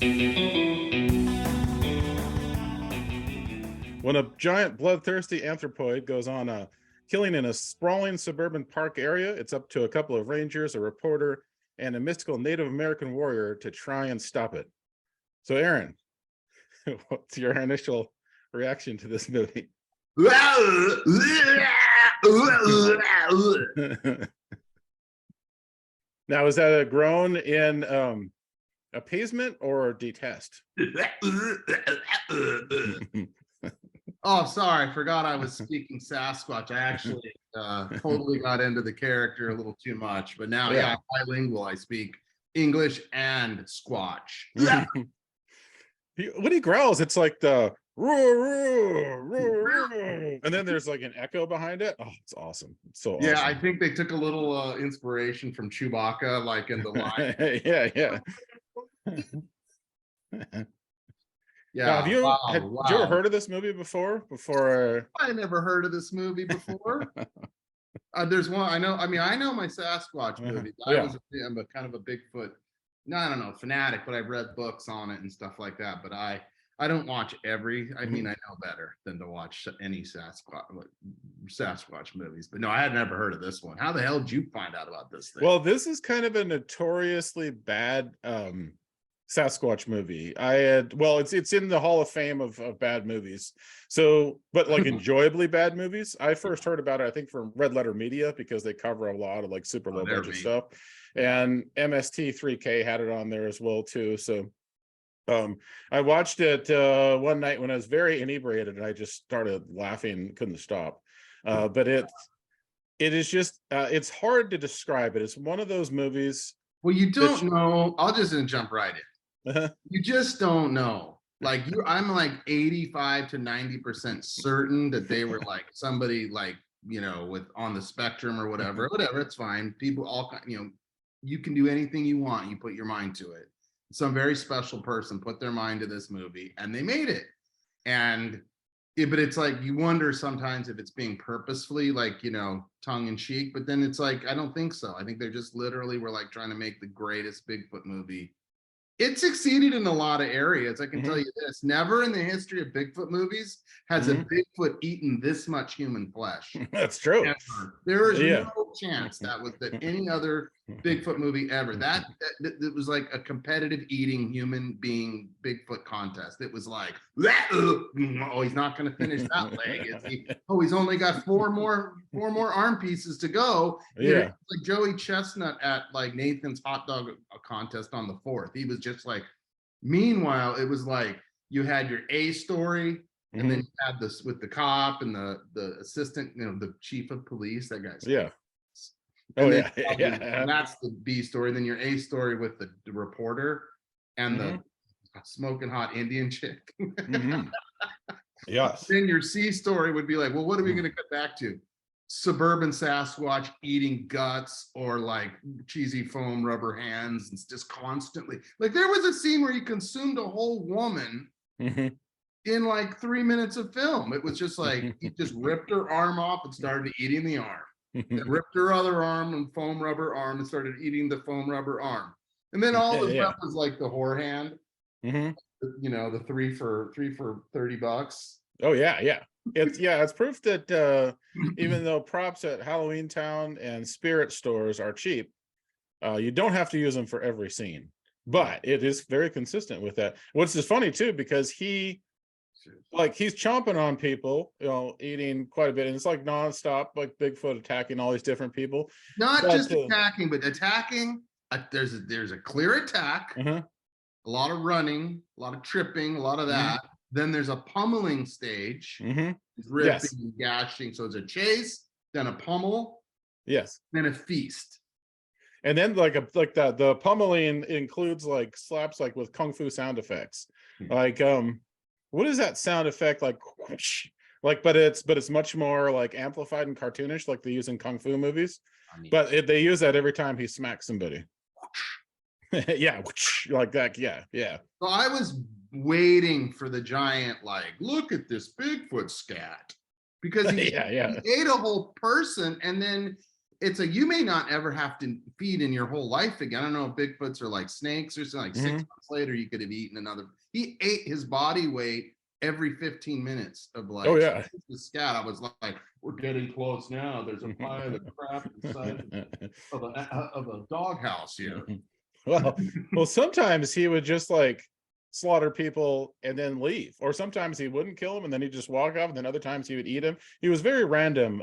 When a giant bloodthirsty anthropoid goes on a killing in a sprawling suburban park area, it's up to a couple of rangers, a reporter, and a mystical Native American warrior to try and stop it. So, Aaron, what's your initial reaction to this movie? Now, is that a groan in appeasement or detest? Oh, sorry, I forgot I was speaking Sasquatch. I actually totally got into the character a little too much, but now, yeah, I'm bilingual. I speak English and Squatch. When he growls, it's like the roar, roar, roar, roar, and then there's like an echo behind it. Oh, it's awesome. It's so Yeah, awesome. I think they took a little inspiration from Chewbacca, like in the line. Yeah. Yeah. Now, had you ever Wow. heard of this movie before? I never heard of this movie before. There's one I know. I mean, I know my Sasquatch movies. I'm a kind of a Bigfoot, no, I don't know, fanatic, but I've read books on it and stuff like that. But I don't watch every. I mean, I know better than to watch any Sasquatch movies. But no, I had never heard of this one. How the hell did you find out about this thing? Well, this is kind of a notoriously bad Sasquatch movie. It's in the Hall of Fame of bad movies. So, but like enjoyably bad movies. I first heard about it, I think, from Red Letter Media, because they cover a lot of like super low budget stuff. And MST3K had it on there as well too. So I watched it one night when I was very inebriated, and I just started laughing, couldn't stop. But it is just it's hard to describe it. It's one of those movies. Well, you don't know. I'll just jump right in. You just don't know. Like I'm like 85 to 90% certain that they were like somebody like, with on the spectrum or whatever, it's fine. People all, you can do anything you want. You put your mind to it. Some very special person put their mind to this movie and they made it. But it's like, you wonder sometimes if it's being purposefully like, tongue in cheek, but then it's like, I don't think so. I think they're just literally were like trying to make the greatest Bigfoot movie. It succeeded in a lot of areas. I can tell you this: never in the history of Bigfoot movies has a Bigfoot eaten this much human flesh. That's true. Ever. There is no chance that any other Bigfoot movie ever. That it was like a competitive eating human being Bigfoot contest. It was like, oh, he's not going to finish that leg. He's only got four more arm pieces to go. Yeah, like Joey Chestnut at like Nathan's hot dog contest on the 4th. He was just like. Meanwhile, it was like you had your A story. And then you had this with the cop and the assistant, the chief of police. That guy's And that's the B story. Then your A story with the reporter and the smoking hot Indian chick. Yes. Then your C story would be like, well, what are we going to cut back to? Suburban Sasquatch eating guts or like cheesy foam rubber hands, and just constantly. Like there was a scene where he consumed a whole woman. In like 3 minutes of film. It was just like he just ripped her arm off and started eating the arm. Then ripped her other arm and foam rubber arm and started eating the foam rubber arm. And then all the stuff was like the whore hand. The three for $30. Oh yeah. It's proof that even though props at Halloween Town and spirit stores are cheap, you don't have to use them for every scene. But it is very consistent with that. What's just funny too, because he's chomping on people, eating quite a bit, and it's like nonstop, like Bigfoot attacking all these different people. Not just attacking, but attacking. There's a clear attack, a lot of running, a lot of tripping, a lot of that. Then there's a pummeling stage, ripping and gashing. So it's a chase, then a pummel, then a feast. And then the pummeling includes like slaps like with kung fu sound effects. Like what is that sound effect like? But it's much more like amplified and cartoonish, like they use in kung fu movies. But they use that every time he smacks somebody. Yeah, like that. Yeah. So I was waiting for the giant, like, look at this Bigfoot scat, because he ate a whole person, and then it's a, you may not ever have to feed in your whole life again. I don't know if Bigfoots are like snakes or something, like 6 months later, you could have eaten another. He ate his body weight every 15 minutes of like, Oh yeah. the scat. I was like, we're getting close now. There's a pile of crap inside of a doghouse here. Well, sometimes he would just like slaughter people and then leave, or sometimes he wouldn't kill them and then he'd just walk off, and then other times he would eat him. He was very random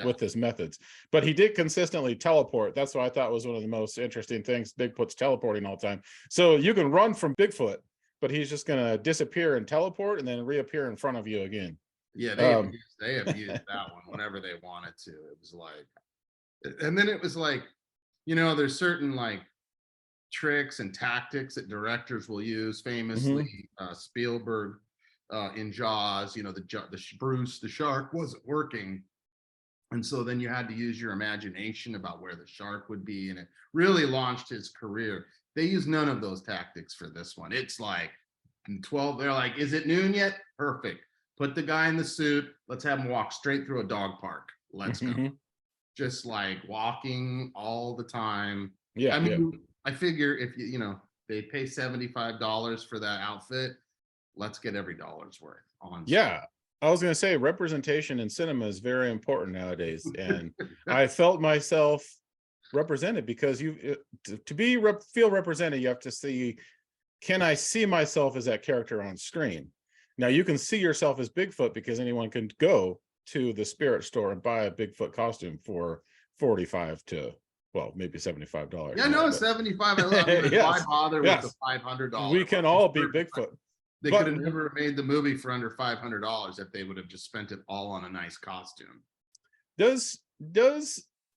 with his methods, but he did consistently teleport. That's what I thought was one of the most interesting things. Bigfoot's teleporting all the time, so you can run from Bigfoot, but he's just gonna disappear and teleport and then reappear in front of you again. Yeah, they have used that one whenever they wanted to. It was like, and then it was like, there's certain like tricks and tactics that directors will use. Famously, Spielberg in Jaws, Bruce the shark wasn't working, and so then you had to use your imagination about where the shark would be, and it really launched his career. They use none of those tactics for this one. It's like 12. They're like, is it noon yet? Perfect. Put the guy in the suit. Let's have him walk straight through a dog park. Let's go. Just like walking all the time. Yeah. I mean, I figure if they pay $75 for that outfit, let's get every dollar's worth on. Yeah. I was going to say representation in cinema is very important nowadays. And I felt myself represented, because feel represented, you have to see, can I see myself as that character on screen? Now you can see yourself as Bigfoot because anyone can go to the spirit store and buy a Bigfoot costume for $45 to, well, maybe $75. Yeah, no, 75. Why bother with the $500? We can all be Bigfoot. They could have never made the movie for under $500 if they would have just spent it all on a nice costume.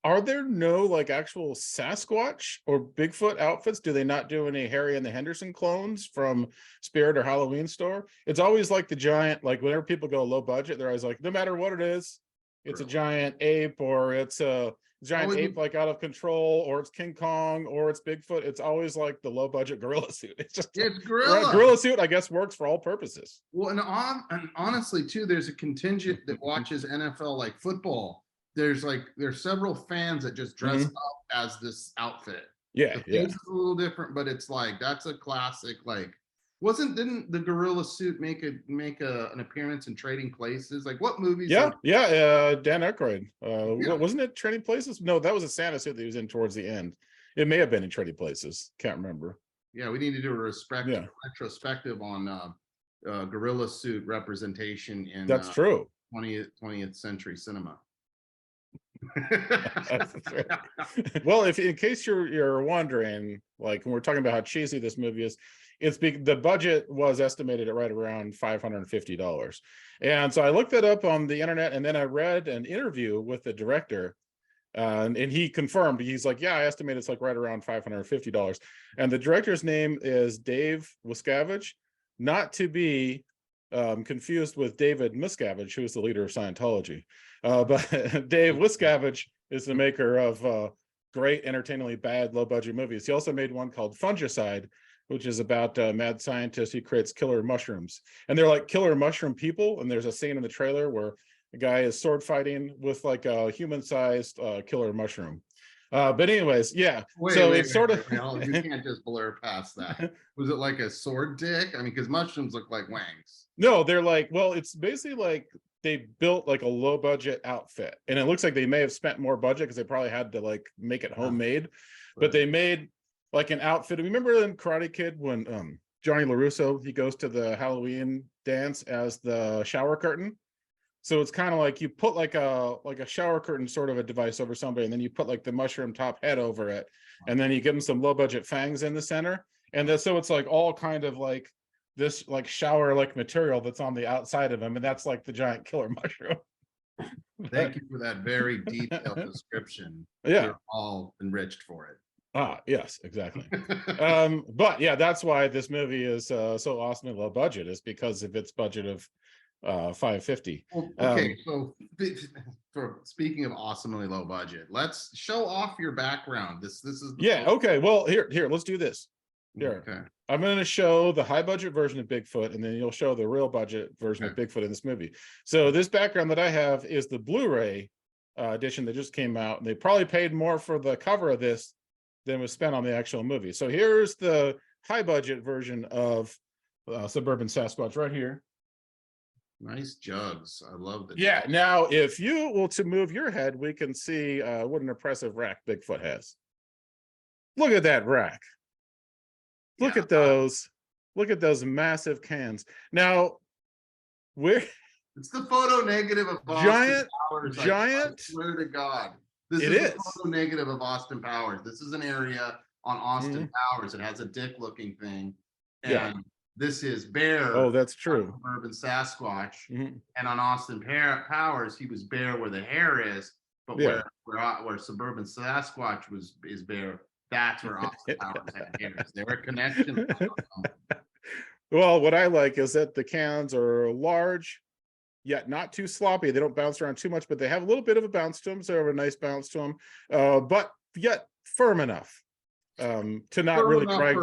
Are there no like actual Sasquatch or Bigfoot outfits? Do they not do any Harry and the Henderson clones from Spirit or Halloween store? It's always like the giant, like whenever people go low budget, they're always like, no matter what it is, it's a giant ape, or it's a giant ape like out of control, or it's King Kong, or it's Bigfoot. It's always like the low budget gorilla suit. It's gorilla suit, I guess, works for all purposes. Well, and honestly too, there's a contingent that watches NFL like football. There's several fans that just dress up as this outfit. Yeah, It's a little different, but it's like, that's a classic. Like, didn't the gorilla suit make an appearance in Trading Places? Like, what movies? Dan Aykroyd. Wasn't it Trading Places? No, that was a Santa suit that he was in towards the end. It may have been in Trading Places. Can't remember. Yeah, we need to do a retrospective on gorilla suit representation in that's true 20th century cinema. Well, if in case you're wondering, like when we're talking about how cheesy this movie is, the budget was estimated at right around $550, and so I looked it up on the internet, and then I read an interview with the director, and he confirmed. He's like, yeah, I estimate it's like right around $550, and the director's name is Dave Miscavige, not to be confused with David Miscavige, who is the leader of Scientology. But Dave Miscavige is the maker of great, entertainingly bad, low-budget movies. He also made one called Fungicide, which is about a mad scientist who creates killer mushrooms. And they're like killer mushroom people. And there's a scene in the trailer where a guy is sword fighting with like a human-sized killer mushroom. But anyways, yeah. It's sort of you can't just blur past that. Was it like a sword dick? I mean, because mushrooms look like wangs. No, they're like, well, it's basically like they built like a low budget outfit, and it looks like they may have spent more budget because they probably had to like make it homemade. But they made like an outfit. Remember in Karate Kid when Johnny LaRusso, he goes to the Halloween dance as the shower curtain? So it's kind of like you put like a shower curtain sort of a device over somebody, and then you put like the mushroom top head over it, and then you give them some low budget fangs in the center, and so it's like all kind of like this like shower like material that's on the outside of him, and that's like the giant killer mushroom. Thank you for that very detailed description. Yeah, we're all enriched for it. Yes, exactly. But yeah, that's why this movie is so awesomely low budget, is because of its budget of $550. Well, okay, so for speaking of awesomely low budget, let's show off your background. This is okay. Well, here, let's do this. Here, okay. I'm going to show the high budget version of Bigfoot, and then you'll show the real budget version of Bigfoot in this movie. So this background that I have is the Blu-ray edition that just came out, and they probably paid more for the cover of this than was spent on the actual movie. So here's the high budget version of Suburban Sasquatch right here. Nice jugs. I love the Yeah. jugs. Now, if you will to move your head, we can see what an impressive rack Bigfoot has. Look at that rack. Look at those. Look at those massive cans. Now, where it's the photo negative of Austin Powers. I swear to God. This is the photo negative of Austin Powers. This is an area on Austin Powers. It has a dick looking thing. And this is Bear. Oh, that's true. Suburban Sasquatch. And on Austin Powers, he was Bear where the hair is, but where Suburban Sasquatch is Bear, that's where Austin Powers had hair. There are connections. Well, what I like is that the cans are large, yet not too sloppy. They don't bounce around too much, but they have a little bit of a bounce to them. So they have a nice bounce to them, but yet firm enough to not really drag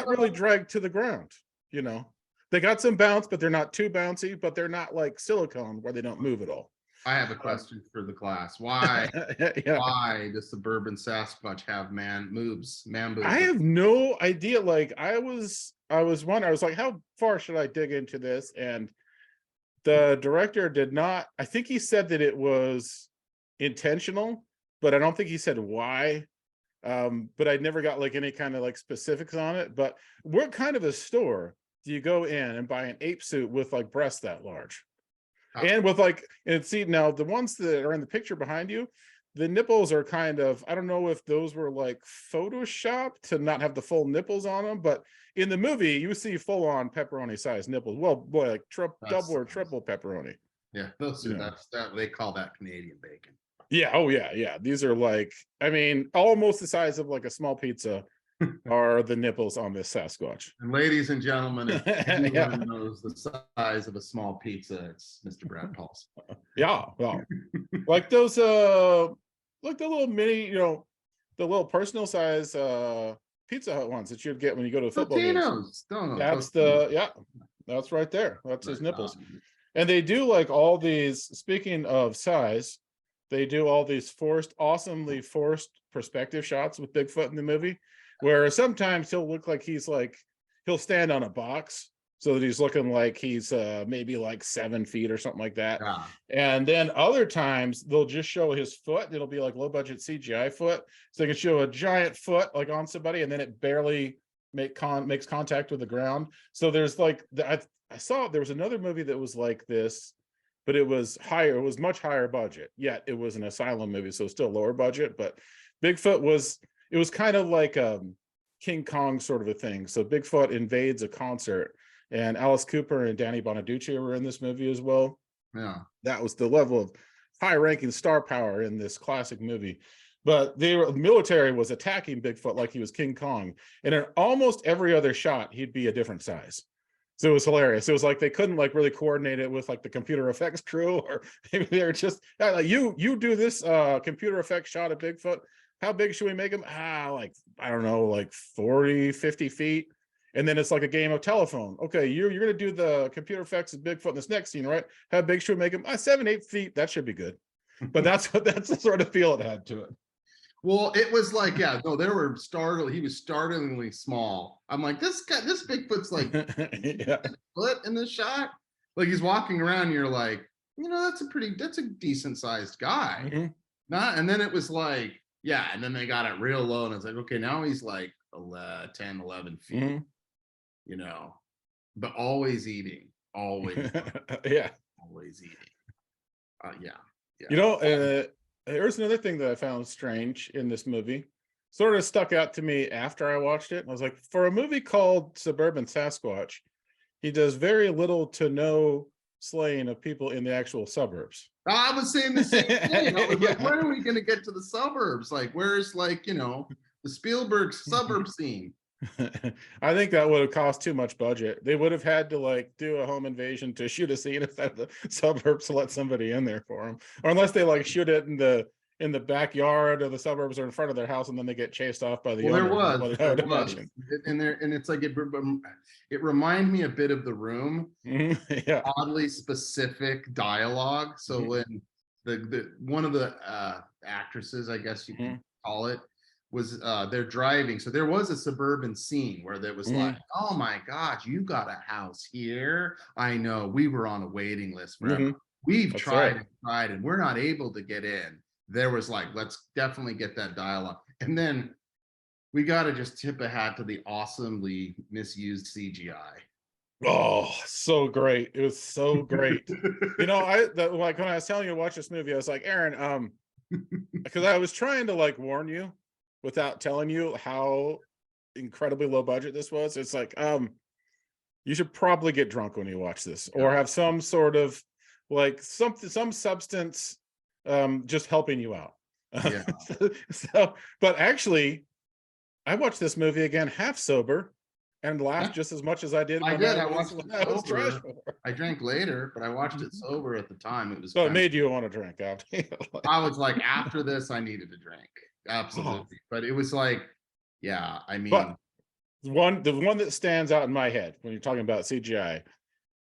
really drag to the ground. You know, they got some bounce, but they're not too bouncy, but they're not like silicone where they don't move at all. I have a question for the class. Why why does Suburban Sasquatch have man boobs? I have no idea. Like I was wondering, I was like, how far should I dig into this? And the director did not, I think he said that it was intentional, but I don't think he said why. But I never got like any kind of like specifics on it. But what kind of a store do you go in and buy an ape suit with like breasts that large? And with like, and see now the ones that are in the picture behind you, the nipples are kind of, I don't know if those were like photoshopped to not have the full nipples on them, but in the movie you see full on pepperoni sized nipples. Well, boy, like double or triple pepperoni. Yeah, those are they call that Canadian bacon. Yeah. Oh yeah. Yeah. These are like, I mean, almost the size of like a small pizza are the nipples on this Sasquatch. And ladies and gentlemen, if anyone knows the size of a small pizza, it's Mr. Brad Paulson. Yeah. Well, like those, like the little mini, you know, the little personal size Pizza Hut ones that you'd get when you go to a football game. That's that's right there. That's his nipples. And they do like all these, speaking of size, they do all these awesomely forced perspective shots with Bigfoot in the movie, where sometimes he'll look like he'll stand on a box so that he's looking like he's maybe like 7 feet or something like that. And then other times they'll just show his foot. It'll be like low budget CGI foot. So they can show a giant foot like on somebody and then it barely makes contact with the ground. So there's like, I saw there was another movie that was like this, but it was higher. It was much higher budget, yet it was an asylum movie. So still lower budget, but Bigfoot it was kind of like King Kong sort of a thing. So Bigfoot invades a concert and Alice Cooper and Danny Bonaduce were in this movie as well. Yeah. That was the level of high ranking star power in this classic movie. But the military was attacking Bigfoot like he was King Kong. And in almost every other shot, he'd be a different size. So it was hilarious. It was like they couldn't like really coordinate it with like the computer effects crew, or maybe they're just like, you do this computer effects shot of Bigfoot. How big should we make him? Like, I don't know, like 40, 50 feet. And then it's like a game of telephone. Okay, you're going to do the computer effects of Bigfoot in this next scene, right? How big should we make him? 7, 8 feet. That should be good. But that's the sort of feel it had to it. Well, it was like, he was startlingly small. I'm like, this Bigfoot's like foot in this shot. Like he's walking around and you're like, that's a decent sized guy. And then it was like, and then they got it real low and it's like, okay, now he's like 10, 11 feet, but always eating, always eating. Here's another thing that I found strange in this movie. Sort of stuck out to me after I watched it. I was like, for a movie called Suburban Sasquatch, he does very little to no slaying of people in the actual suburbs. I was saying the same thing. I was like, when are we going to get to the suburbs? Like, where's the Spielberg suburb scene? I think that would have cost too much budget. They would have had to like do a home invasion to shoot a scene inside the suburbs to let somebody in there for them, or unless they like shoot it in the backyard of the suburbs or in front of their house, and then they get chased off by the owner. There was. And it's like it reminded me a bit of The Room. Oddly specific dialogue. So when the one of the actresses, I guess you Mhm. can call it, was they're driving. So there was a suburban scene where there was like, Mhm. oh my gosh, you got a house here. I know we were on a waiting list forever. Mhm. We've That's tried right. and tried and we're not able to get in. There was like, let's definitely get that dialogue. And then we got to just tip a hat to the awesomely misused CGI. Oh, so great. It was so great. You know, like when I was telling you to watch this movie, I was like, Aaron, because I was trying to like warn you without telling you how incredibly low budget this was. It's like, you should probably get drunk when you watch this, or have some sort of like some substance just helping you out. Yeah. So, but actually, I watched this movie again half sober and laughed just as much as I did I when did. I watched it when I was trash. sober. I drank later, but I watched it sober at the time. It was So it kind of, made you want to drink after. I was like, after this, I needed a drink. Oh, Absolutely. But it was like, yeah, I but mean, the one that stands out in my head when you're talking about CGI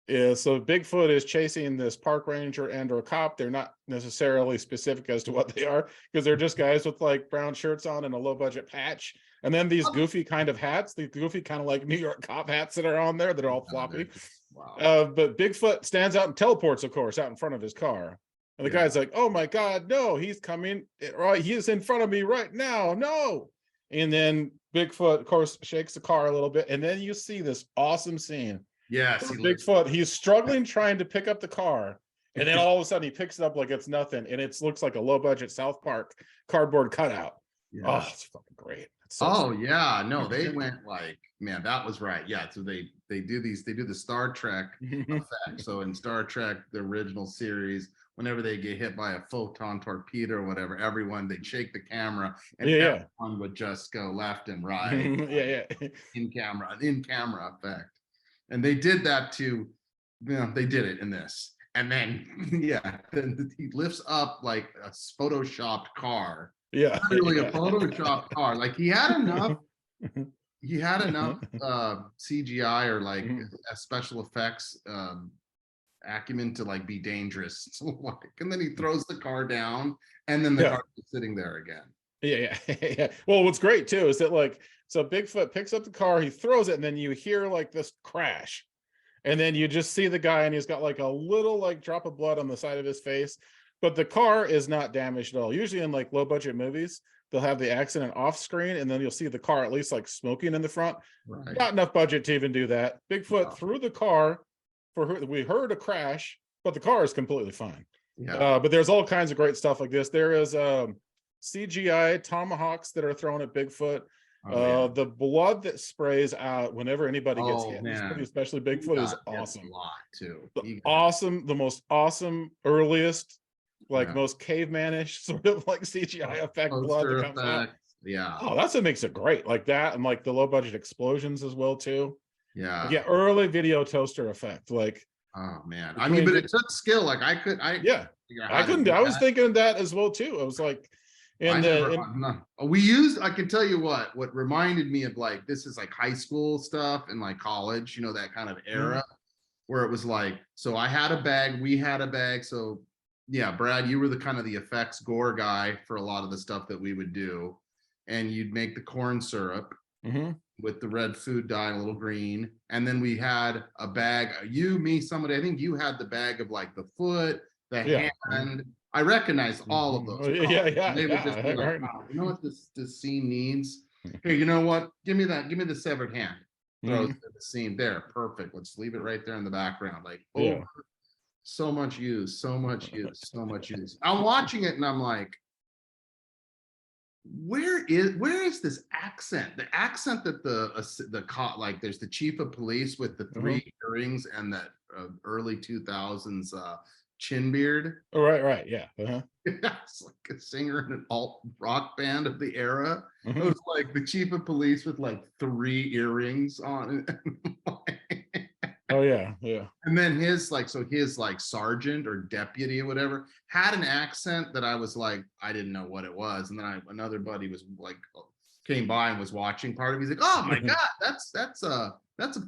is, so Bigfoot is chasing this park ranger and or cop. They're not necessarily specific as to what they are, because they're just guys with like brown shirts on and a low budget patch. And then these goofy kind of hats, the goofy kind of like New York cop hats that are on there that are all floppy. wow. But Bigfoot stands out and teleports, of course, out in front of his car. And the Yeah. guy's like, oh my God, no, he's coming. Right, he is in front of me right now. No. And then Bigfoot, of course, shakes the car a little bit. And then you see this awesome scene. Yes, he looks. Bigfoot, he's struggling trying to pick up the car. And then all of a sudden he picks it up like it's nothing. And it looks like a low budget South Park cardboard cutout. Yeah. Oh, it's fucking great. It's so Oh yeah, no, they went like, man, that was right. Yeah, so they do the Star Trek effect. So in Star Trek, the original series, whenever they get hit by a photon torpedo or whatever, everyone they'd shake the camera and yeah. everyone would just go left and right. Yeah. in camera effect. And they did that to, you know, they did it in this. And then yeah, then he lifts up like a photoshopped car. Yeah. Literally a photoshopped car. Like he had enough CGI or like special effects acumen to like be dangerous. So, like, and then he throws the car down and then the car is sitting there again. Yeah. Well, what's great too is that like, so Bigfoot picks up the car, he throws it, and then you hear like this crash. And then you just see the guy and he's got like a little like drop of blood on the side of his face, but the car is not damaged at all. Usually in like low budget movies, they'll have the accident off screen and then you'll see the car at least like smoking in the front. Right. Not enough budget to even do that. Bigfoot threw the car we heard a crash, but the car is completely fine. Yeah. But there's all kinds of great stuff like this. There is CGI tomahawks that are thrown at Bigfoot. The blood that sprays out whenever anybody gets hit, especially Bigfoot, is awesome. A lot too. The most awesome, earliest, like most cavemanish sort of like CGI effect blood that comes out. Yeah. Oh, that's what makes it great. Like that, and like the low budget explosions as well too. Yeah. Yeah, early video toaster effect. Like, oh man. I mean, but it took skill. Like I couldn't. I was thinking of that as well too. I was like, we used, I can tell you what reminded me of like, this is like high school stuff and like college, you know, that kind of era where it was like, so I had a bag, we had a bag. So yeah, Brad, you were the kind of the effects gore guy for a lot of the stuff that we would do. And you'd make the corn syrup with the red food dye, a little green. And then we had a bag, you, me, somebody, I think you had the bag of like the foot, the hand. I recognize all of those. They would just be like, oh, you know what this scene needs? Here, you know what? Give me that. Give me the severed hand. Throws the scene there. Perfect. Let's leave it right there in the background. Like, so much use, so much use, so much use. I'm watching it and I'm like, where is this accent? The accent that the cop, like there's the chief of police with the 3 earrings and that early 2000s chin beard. Oh, right, yeah. It's like a singer in an alt rock band of the era. It was like the chief of police with like 3 earrings on it. Oh yeah. And then his sergeant or deputy or whatever had an accent that I was like, I didn't know what it was. And then another buddy was like, came by and was watching part of it. He's like, oh my God, that's a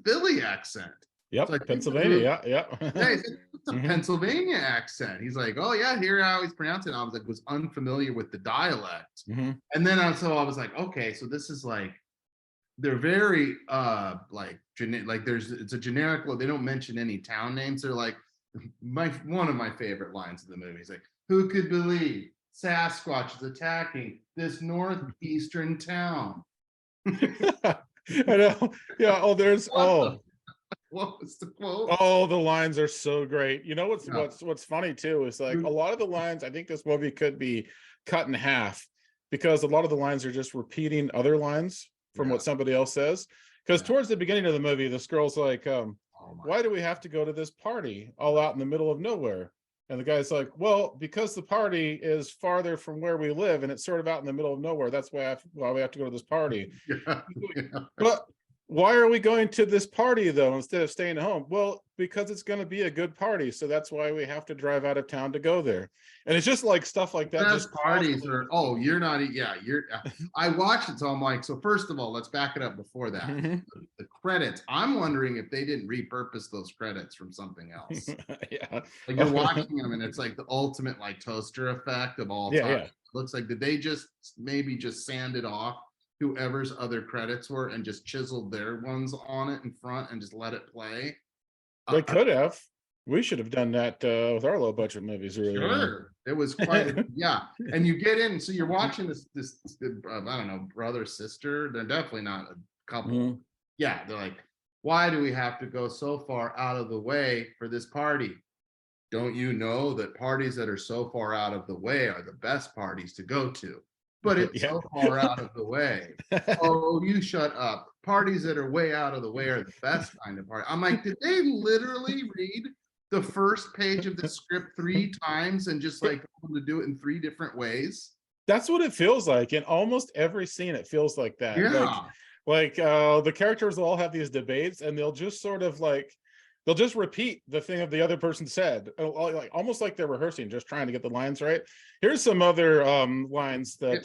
Philly accent. Yep, So I think the Pennsylvania. movie, Yeah, yeah, yeah. he said, it's a Pennsylvania accent. He's like, oh yeah, hear how he's pronouncing it. I was like, was unfamiliar with the dialect. Hmm. And then I was like, okay, so this is like, they're very like like it's a generic, well, they don't mention any town names. They're like, one of my favorite lines of the movie is like, who could believe Sasquatch is attacking this northeastern town? I know. Yeah. Oh, there's What the, what was the quote? oh, the lines are so great. You know what's Yeah. what's funny too is like a lot of the lines. I think this movie could be cut in half because a lot of the lines are just repeating other lines from Yeah. what somebody else says. Because Yeah. towards the beginning of the movie, this girl's like, Oh my "Why do we have to go to this party all out in the middle of nowhere?" And the guy's like, "Well, because the party is farther from where we live, and it's sort of out in the middle of nowhere. That's why we have to go to this party." yeah. Yeah. But why are we going to this party though instead of staying at home? Well, because it's going to be a good party, so that's why we have to drive out of town to go there. And it's just like stuff like that. Best Just parties constantly are, oh, you're not, yeah, you're, I watched it, so I'm like, so first of all, let's back it up before that. Mhm. The credits, I'm wondering if they didn't repurpose those credits from something else. Yeah. Like you're watching them and it's like the ultimate like toaster effect of all Yeah, time. yeah. It looks like, did they just maybe just sand it off whoever's other credits were and just chiseled their ones on it in front and just let it play? They could have. We should have done that with our low budget movies earlier on. Sure, it was quite, yeah. And you get in, so you're watching this I don't know, brother, sister. They're definitely not a couple. Mhm. Yeah, they're like, why do we have to go so far out of the way for this party? Don't you know that parties that are so far out of the way are the best parties to go to? But it's Yeah. so far out of the way. Oh, you shut up. Parties that are way out of the way are the best kind of party. I'm like, did they literally read the first page of the script 3 times and just like to do it in 3 different ways? That's what it feels like in almost every scene. It feels like that. Yeah. Like the characters will all have these debates, and they'll just sort of like they'll just repeat the thing of the other person said, like almost like they're rehearsing, just trying to get the lines right. Here's some other lines that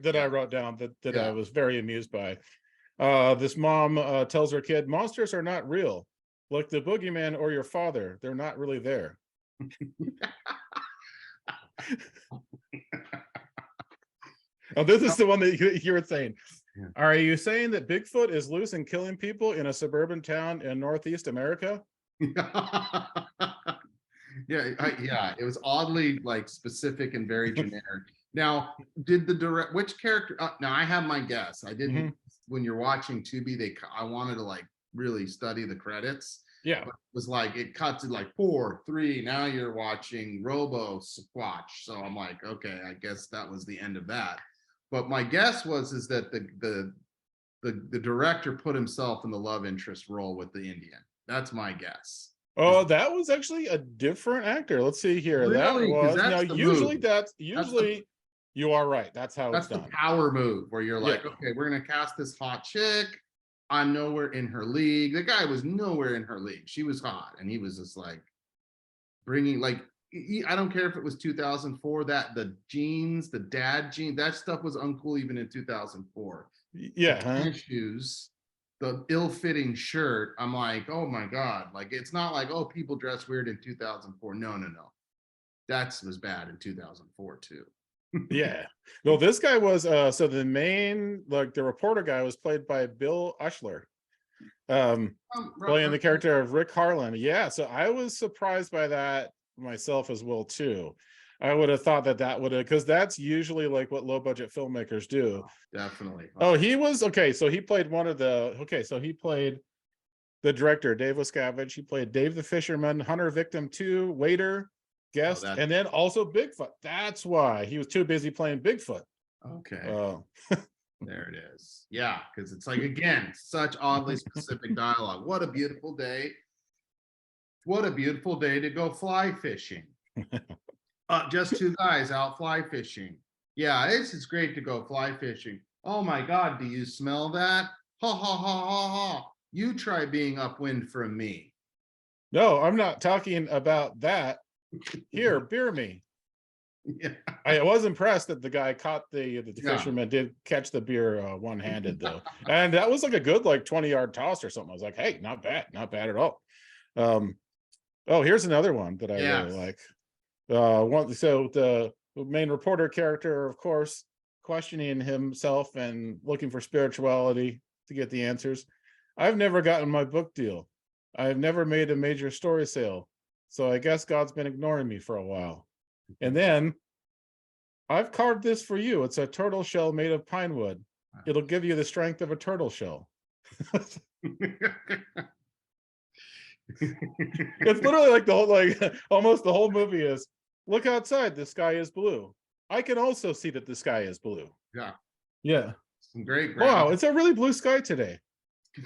that I wrote down that I Yeah. was very amused by. This mom tells her kid, "Monsters are not real, like the boogeyman or your father. They're not really there." Oh, this is the one that you were saying. Yeah. Are you saying that Bigfoot is loose and killing people in a suburban town in Northeast America? Yeah, yeah, it was oddly like specific and very generic. Now, did the direct, which character? Now I have my guess. I didn't. Mhm. When you're watching Tubi, I wanted to like really study the credits. Yeah. But it was like it cuts to like 4, 3. Now you're watching Robo Squatch. So I'm like, okay, I guess that was the end of that. But my guess is that the director put himself in the love interest role with the Indian. That's my guess. Oh, that was actually a different actor. Let's see here. That Really? 'Cause was now that's the usually move. that's That's the usually you are right. That's how it's that's the done. power move where you're like, Yeah. okay, we're gonna cast this hot chick. I'm nowhere in her league. The guy was nowhere in her league. She was hot, and he was just like bringing like I don't care if it was 2004. That the jeans, the dad jeans, that stuff was uncool even in 2004. Yeah. Huh? Shoes, the ill-fitting shirt. I'm like, oh my god! Like it's not like, oh, people dress weird in 2004. No, no, no. That was bad in 2004 too. Yeah. Well, this guy was so the main like the reporter guy was played by Bill Ushler. Playing the character of Rick Harlan. Yeah, so I was surprised by that myself as well too. I would have thought that would have, because that's usually like what low budget filmmakers do. Definitely. Oh, he was okay. So he played one of the So he played the director, Dave Wascavage. He played Dave the Fisherman, Hunter Victim 2, Waiter, Guest, and then also Bigfoot. That's why he was too busy playing Bigfoot. Okay. Oh. There it is. Yeah, because it's like, again, such oddly specific dialogue. What a beautiful day. What a beautiful day to go fly fishing. Just 2 guys out fly fishing. Yeah, it's great to go fly fishing. Oh my God, do you smell that? Ha ha ha ha ha. You try being upwind from me. No, I'm not talking about that. Here, beer me. Yeah. I was impressed that the guy caught the Yeah. fisherman did catch the beer one-handed though, and that was like a good like 20-yard toss or something. I was like, hey, not bad at all. Oh, here's another one that I really Yes. like. So the main reporter character, of course, questioning himself and looking for spirituality to get the answers. I've never gotten my book deal. I've never made a major story sale. So I guess God's been ignoring me for a while. And then I've carved this for you. It's a turtle shell made of pine wood. It'll give you the strength of a turtle shell. It's literally like the whole, like almost the whole movie is, look outside, the sky is blue. I can also see that the sky is blue. Yeah. Yeah. Some great Wow, it's a really blue sky today.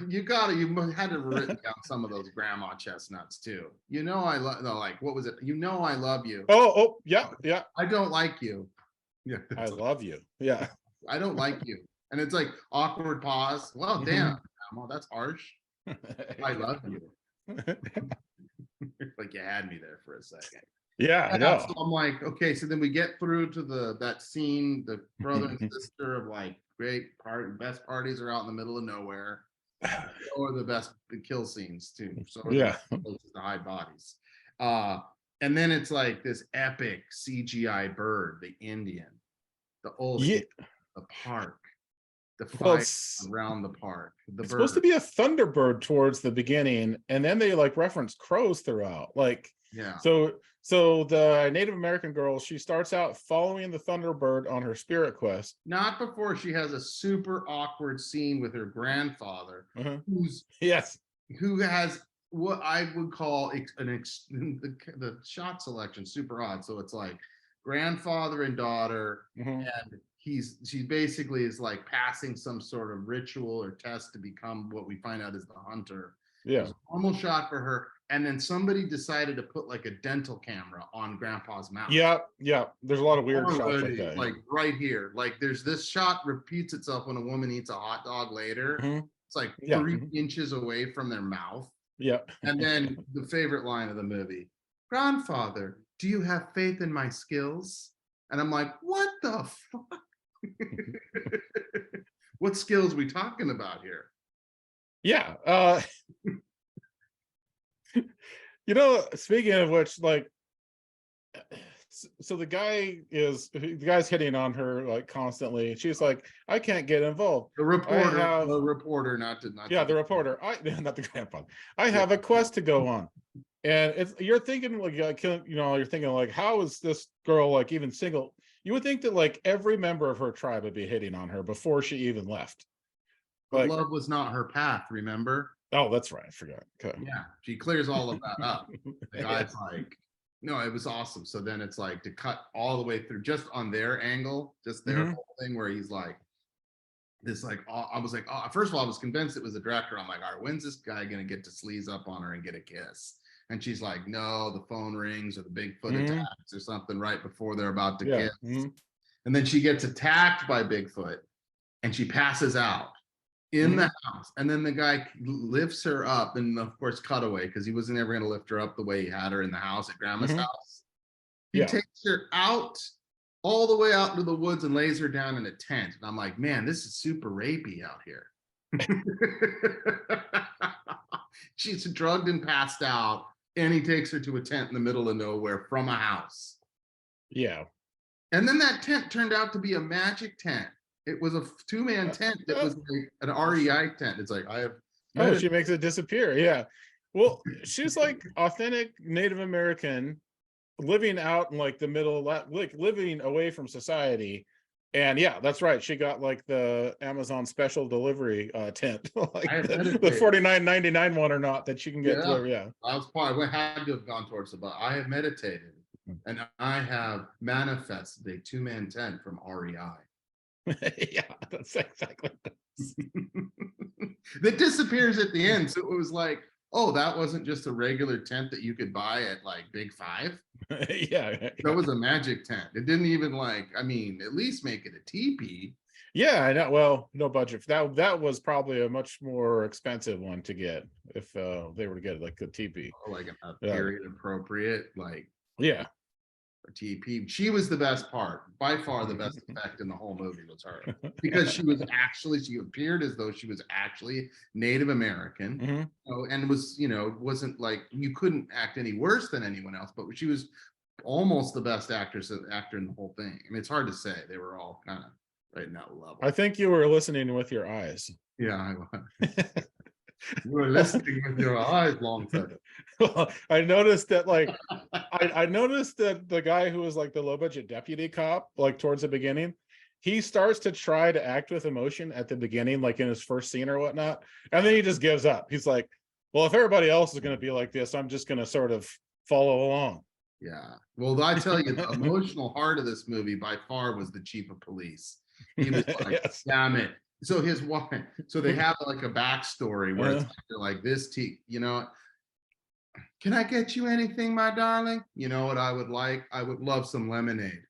you had to written down some of those grandma chestnuts too. I love, like, what was it? I love you. Oh, yeah. I don't like you. Yeah. I love you. Yeah. I don't like you. And it's like awkward pause. Well, damn, grandma, that's harsh. I love you. Like you had me there for a second. Yeah, I know. So I'm like, okay, so then we get through to that scene, the brother and sister of like best parties are out in the middle of nowhere. Or the best kill scenes too. So yeah, to hide bodies. And then it's like this epic CGI bird, the Indian, the old yeah. the park, the Well, fire around the park. The it's bird. supposed to be a thunderbird towards the beginning, and then they like reference crows throughout. Like, yeah. So the Native American girl, she starts out following the thunderbird on her spirit quest. Not before she has a super awkward scene with her grandfather, who has what I would call the shot selection super odd. So it's like grandfather and daughter, and she basically is like passing some sort of ritual or test to become what we find out is the hunter. Yeah. There's a normal shot for her. And then somebody decided to put like a dental camera on grandpa's mouth. Yeah. There's a lot of weird shots like that. Like right here. Like there's this shot repeats itself when a woman eats a hot dog later. It's like 3 inches away from their mouth. Yeah. And then the favorite line of the movie, grandfather, do you have faith in my skills? And I'm like, what the fuck? What skills we talking about here? Yeah. Speaking of which, like, so the guy's hitting on her like constantly. She's like, I can't get involved. The reporter, the reporter, not the reporter. Not the grandfather. I have a quest to go on, and you're thinking like, you're thinking like, how is this girl like even single? You would think that like every member of her tribe would be hitting on her before she even left. But like, love was not her path. Remember? Oh, that's right. I forgot. Okay. Yeah, she clears all of that up. The guy's like, no, it was awesome. So then it's like to cut all the way through just on their angle, just their whole thing where he's like, this like, I was like, first of all, I was convinced it was the director. I'm like, all right, when's this guy gonna get to sleaze up on her and get a kiss? And she's like, no, the phone rings or the Bigfoot attacks or something right before they're about to kiss. And then she gets attacked by Bigfoot and she passes out in the house, and then the guy lifts her up, and of course cutaway, because he wasn't ever going to lift her up the way he had her in the house at grandma's house. He takes her out all the way out into the woods and lays her down in a tent, and I'm like, man, this is super rapey out here. She's drugged and passed out, and he takes her to a tent in the middle of nowhere from a house. Yeah. And then that tent turned out to be a magic tent. It was a 2-man tent that was like an REI tent. It's like, she makes it disappear. Yeah. Well, she's like authentic Native American living out in like the middle, like living away from society. And yeah, that's right. She got like the Amazon special delivery tent, like the $49.99 one or not that you can get delivered. Yeah. I was probably had to have gone towards it, but I have meditated and I have manifested a 2-man tent from REI. Yeah, that's exactly that disappears at the end. So it was like, oh, that wasn't just a regular tent that you could buy at like Big Five. Yeah, that was a magic tent. It didn't even like, I mean, at least make it a teepee. Yeah, I know. Well, no budget. That was probably a much more expensive one to get if they were to get like a teepee. Like a period appropriate, like yeah. or TP. She was the best part. By far the best effect in the whole movie was her. Because she appeared as though she was actually Native American. Mm-hmm. And was, wasn't like, you couldn't act any worse than anyone else, but she was almost the best actor in the whole thing. I mean, it's hard to say. They were all kind of right in that level. I think you were listening with your eyes. Yeah, I was. You were listening with your eyes, long time. Well, I noticed that, like, I noticed that the guy who was like the low budget deputy cop, like towards the beginning, he starts to try to act with emotion at the beginning, like in his first scene or whatnot, and then he just gives up. He's like, well, if everybody else is going to be like this, I'm just going to sort of follow along. Yeah. Well, I tell you, the emotional heart of this movie by far was the chief of police. He was like, yes. Damn it. So his wife, so they have like a backstory where it's like, they're like, this can I get you anything, my darling? You know what I would like? I would love some lemonade.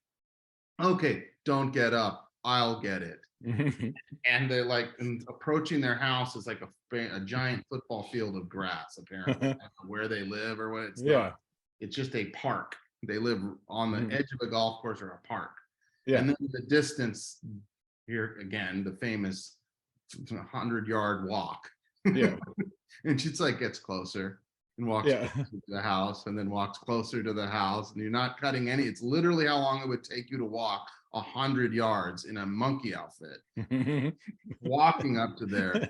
Okay, don't get up. I'll get it. And they're like, approaching their house is like a giant football field of grass, apparently. I don't know where they live or what it's not. It's just a park. They live on the edge of a golf course or a park. And then in the distance, here again, the famous 100-yard walk. And she's like, gets closer and walks closer to the house, and then walks closer to the house, and you're not cutting any. It's literally how long it would take you to walk 100 yards in a monkey outfit. Walking up to there,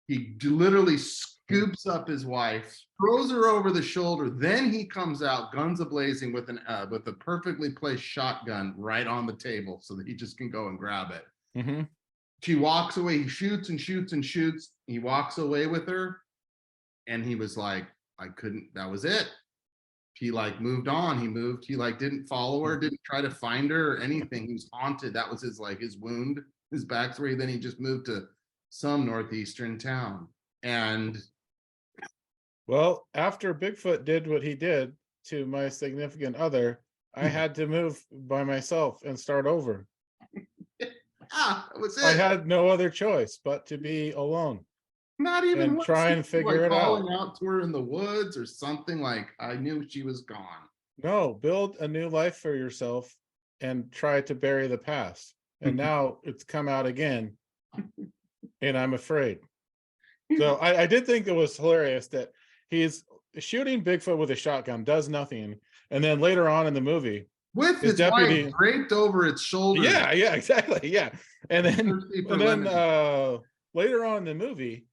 he literally scoops up his wife, throws her over the shoulder. Then he comes out, guns a-blazing, with a perfectly placed shotgun right on the table, so that he just can go and grab it. She walks away. He shoots and shoots and shoots. He walks away with her, and he was like, I couldn't. That was it. He like moved on. He like didn't follow her, didn't try to find her or anything. He was haunted. That was his wound, his backstory. Then he just moved to some northeastern town. And well, after Bigfoot did what he did to my significant other, I had to move by myself and start over. That was it. I had no other choice but to be alone. Not even and try and figure it calling out to her in the woods or something. Like, I knew she was gone. No, build a new life for yourself and try to bury the past. And now it's come out again, and I'm afraid. So I did think it was hilarious that he's shooting Bigfoot with a shotgun, does nothing, and then later on in the movie, with his deputy wife draped over its shoulder. Yeah, exactly. Yeah. And then later on in the movie,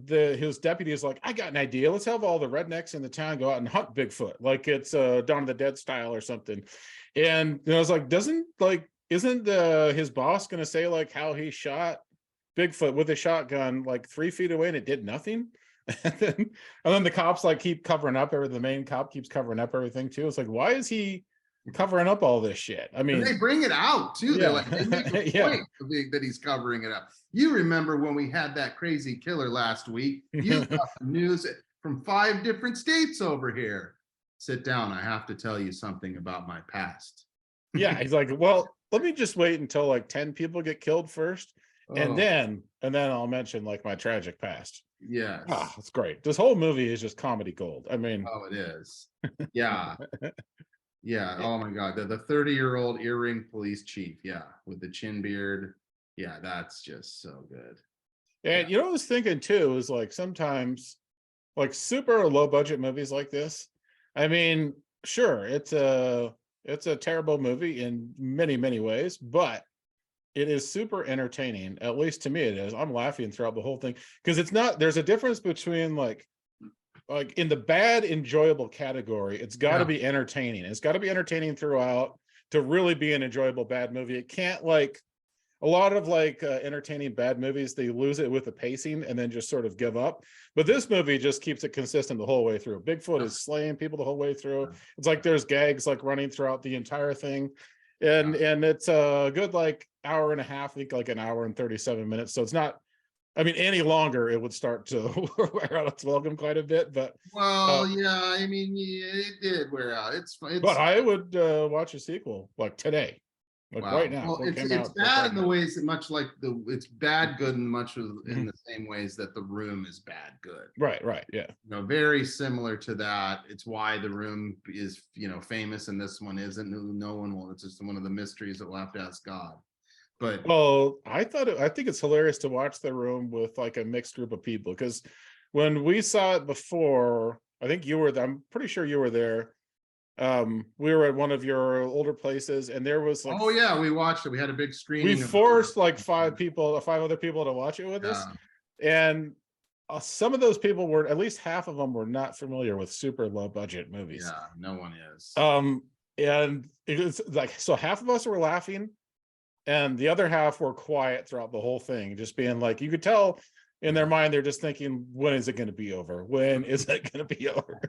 his deputy is like, I got an idea. Let's have all the rednecks in the town go out and hunt Bigfoot, like it's Dawn of the Dead style or something. And I was like, isn't his boss gonna say like how he shot Bigfoot with a shotgun like 3 feet away and it did nothing? And then the cops like keep covering up everything. The main cop keeps covering up everything too. It's like, why is he covering up all this shit? I mean, and they bring it out too. They're like, they make a point that he's covering it up. You remember when we had that crazy killer last week? You got the news from 5 different states over here. Sit down. I have to tell you something about my past. Yeah, he's like, well, let me just wait until like 10 people get killed first, and then I'll mention like my tragic past. Yes. It's great. This whole movie is just comedy gold. I mean, it is. Yeah. Yeah. Oh my God. The 30-year-old earring police chief. Yeah. With the chin beard. Yeah. That's just so good. And you know what I was thinking too is like sometimes like super low budget movies like this. I mean, sure, it's a terrible movie in many, many ways, but it is super entertaining. At least to me it is. I'm laughing throughout the whole thing because there's a difference between like in the bad enjoyable category, it's got to be entertaining. It's got to be entertaining throughout to really be an enjoyable bad movie. It can't like a lot of like entertaining bad movies, they lose it with the pacing and then just sort of give up. But this movie just keeps it consistent the whole way through. Bigfoot is slaying people the whole way through. It's like there's gags like running throughout the entire thing. And it's a good like hour and a half, I think like an hour and 37 minutes. So it's not, I mean, any longer it would start to wear out its welcome quite a bit. But I mean, it did wear out. It's but I would watch a sequel like today. like Wow. right now. Well, What it's came it's out bad right in the now. ways that much like it's bad good in much of in Mhm. the same ways that The Room is bad good. Right, yeah. Very similar to that. It's why The Room is famous and this one isn't. No one will. It's just one of the mysteries that we'll have to ask God. But Well, I think it's hilarious to watch The Room with like a mixed group of people, because when we saw it before, I think you were there, I'm pretty sure you were there. We were at one of your older places, and there was like oh yeah, we watched it. We had a big we screening of forced like five other people to watch it with us, yeah. and some of those people were, at least half of them were not familiar with super low budget movies. Yeah, no one is. And it was like, so half of us were laughing and the other half were quiet throughout the whole thing, just being like, you could tell in their mind they're just thinking, when is it going to be over? When is it going to be over?